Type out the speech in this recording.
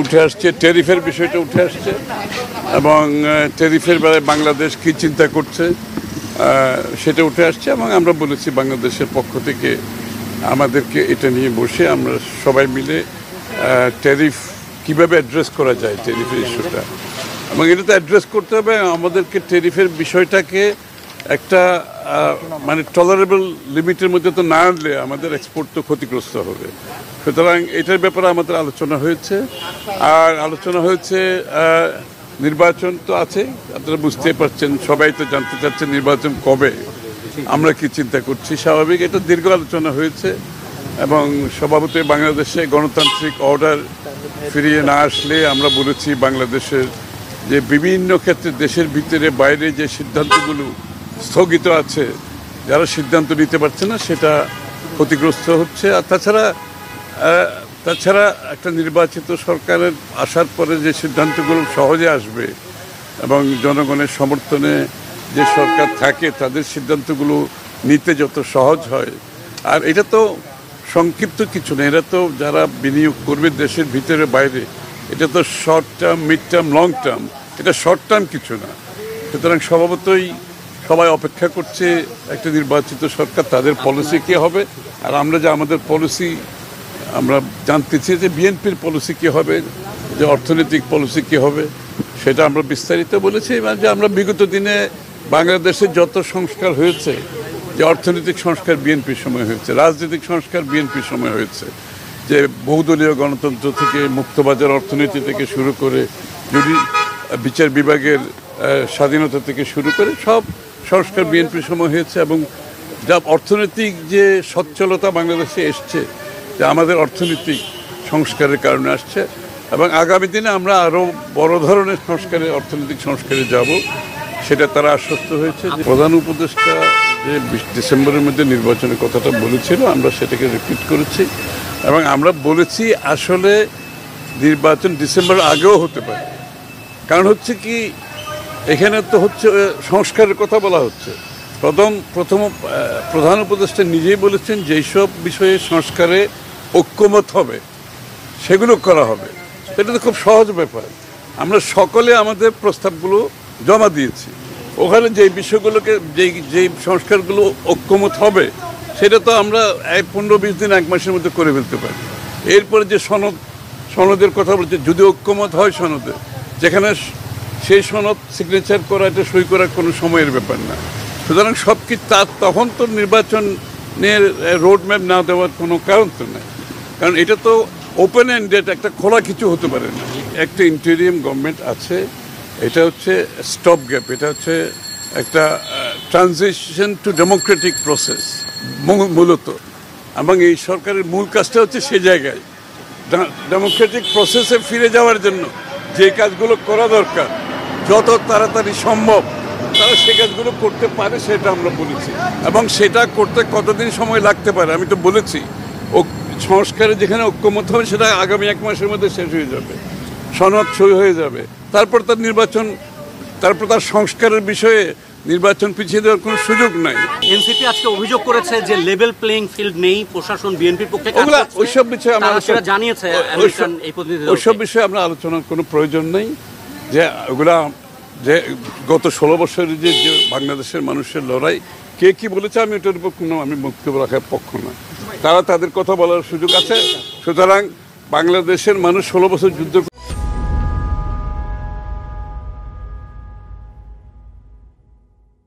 উঠে আসছে, ট্যারিফের বিষয়টা উঠে আসছে এবং ট্যারিফের বেলায় বাংলাদেশ কী চিন্তা করছে সেটা উঠে আসছে এবং আমরা বলেছি বাংলাদেশের পক্ষ থেকে আমাদেরকে এটা নিয়ে বসে আমরা সবাই মিলে ট্যারিফ কীভাবে অ্যাড্রেস করা যায় ট্যারিফের ইস্যুটা এবং এটা তো অ্যাড্রেস করতে হবে। আমাদেরকে ট্যারিফের বিষয়টাকে একটা মানে টলারেবল লিমিটের মধ্যে তো না আনলে আমাদের এক্সপোর্ট তো ক্ষতিগ্রস্ত হবে। সুতরাং এটার ব্যাপারে আমাদের আলোচনা হয়েছে। আর আলোচনা হয়েছে নির্বাচন তো আছে, আপনারা বুঝতেই পারছেন, সবাই তো জানতে চাচ্ছেন নির্বাচন কবে, আমরা কি চিন্তা করছি। স্বাভাবিক এটা দীর্ঘ আলোচনা হয়েছে এবং স্বভাবতই বাংলাদেশে গণতান্ত্রিক অর্ডার ফিরিয়ে না আসলে আমরা বলেছি বাংলাদেশের যে বিভিন্ন ক্ষেত্রে দেশের ভিতরে বাইরে যে সিদ্ধান্তগুলো স্থগিত আছে, যারা সিদ্ধান্ত নিতে পারছে না সেটা ক্ষতিগ্রস্ত হচ্ছে। আর তাছাড়া একটা নির্বাচিত সরকারের আসার পরে যে সিদ্ধান্তগুলো সহজে আসবে এবং জনগণের সমর্থনে যে সরকার থাকে তাদের সিদ্ধান্তগুলো নিতে যত সহজ হয়। আর এটা তো সংক্ষিপ্ত কিছু না, এটা তো যারা বিনিয়োগ করবে দেশের ভিতরে বাইরে, এটা তো short term, mid term, long term, এটা শর্ট টার্ম কিছু না। সুতরাং স্বভাবতই সবাই অপেক্ষা করছে একটা নির্বাচিত সরকার, তাদের পলিসি কী হবে। আর আমরা যে আমাদের পলিসি আমরা জানতে চেয়ে যে বিএনপির পলিসি কী হবে, যে অর্থনৈতিক পলিসি কী হবে সেটা আমরা বিস্তারিত বলেছি। যে আমরা বিগত দিনে বাংলাদেশের যত সংস্কার হয়েছে, যে অর্থনৈতিক সংস্কার বিএনপির সময় হয়েছে, রাজনৈতিক সংস্কার বিএনপির সময় হয়েছে, যে বহুদলীয় গণতন্ত্র থেকে মুক্তবাজার অর্থনীতি থেকে শুরু করে বিচার বিভাগের স্বাধীনতা থেকে শুরু করে সব সংস্কার বিএনপির সময় হয়েছে এবং যা অর্থনৈতিক যে সচ্ছলতা বাংলাদেশে এসছে, যে আমাদের অর্থনৈতিক সংস্কারের কারণে আসছে এবং আগামী দিনে আমরা আরও বড় ধরনের অর্থনৈতিক সংস্কারে যাব, সেটা তারা আশ্বস্ত হয়েছে। প্রধান উপদেষ্টা যে ডিসেম্বরের মধ্যে নির্বাচনের কথাটা বলেছিল, আমরা সেটাকে রিপিট করেছি এবং আমরা বলেছি আসলে নির্বাচন ডিসেম্বর আগেও হতে পারে। কারণ হচ্ছে কি, এখানে তো হচ্ছে সংস্কারের কথা বলা হচ্ছে। প্রথম প্রধান উপদেষ্টা নিজেই বলেছেন যেই সব বিষয়ে সংস্কারে ঐক্যমত হবে সেগুলো করা হবে। এটা তো খুব সহজ ব্যাপার। আমরা সকলে আমাদের প্রস্তাবগুলো জমা দিয়েছি, ওখানে যেই বিষয়গুলোকে যেই সংস্কারগুলো ঐক্যমত হবে সেটা তো আমরা 15-20 দিন, 1 মাসের মধ্যে করে ফেলতে পারি। এরপরে যে সনদের কথা বলছে, যদি ঐক্যমত হয় সনদে, যেখানে সেই সনদ সিগনেচার করা, এটা সই করার কোনো সময়ের ব্যাপার না। সুতরাং সব কিছু তখন তো নির্বাচনের রোড ম্যাপ না দেওয়ার কোনো কারণ তো নেই, কারণ এটা তো ওপেন এন্ডেড, একটা খোলা কিছু হতে পারে না। একটা ইন্টেরিয়াম গভর্নমেন্ট আছে, এটা হচ্ছে স্টপ গ্যাপ, এটা হচ্ছে একটা ট্রানজিশন টু ডেমোক্রেটিক প্রসেস মূলত, এবং এই সরকারের মূল কাজটা হচ্ছে সেই জায়গায় ডেমোক্রেটিক প্রসেসে ফিরে যাওয়ার জন্য যে কাজগুলো করা দরকার যত তাড়াতাড়ি সম্ভব তারা সে কাজগুলো করতে পারে, সেটা আমরা বলেছি। এবং সেটা করতে কতদিন সময় লাগতে পারে আমি তো বলেছি। সংস্কারে যেখানে ঐক্যমত হবে সেটা আগামী 1 মাসের মধ্যে শেষ হয়ে যাবে, সনদ সই হয়ে যাবে, তারপর তার নির্বাচন, তারপর তার সংস্কারের বিষয়ে নির্বাচন পিছিয়ে দেওয়ার কোনো সুযোগ নাই। এনসিপি আজকে অভিযোগ করেছে যে লেভেল প্লেইং ফিল্ড নেই, প্রশাসন বিএনপির পক্ষে ওইসব বিষয়ে আমরা জানিয়েছে, ওইসব বিষয়ে আমরা আলোচনার কোনো প্রয়োজন নেই। যে ওগুলা যে গত 16 বছরের যে বাংলাদেশের মানুষের লড়াই, কে কি বলেছে আমি ওটার উপর কোনো বক্তব্য রাখার পক্ষ না। তারা তাদের কথা বলার সুযোগ আছে। সুতরাং বাংলাদেশের মানুষ 16 বছর যুদ্ধ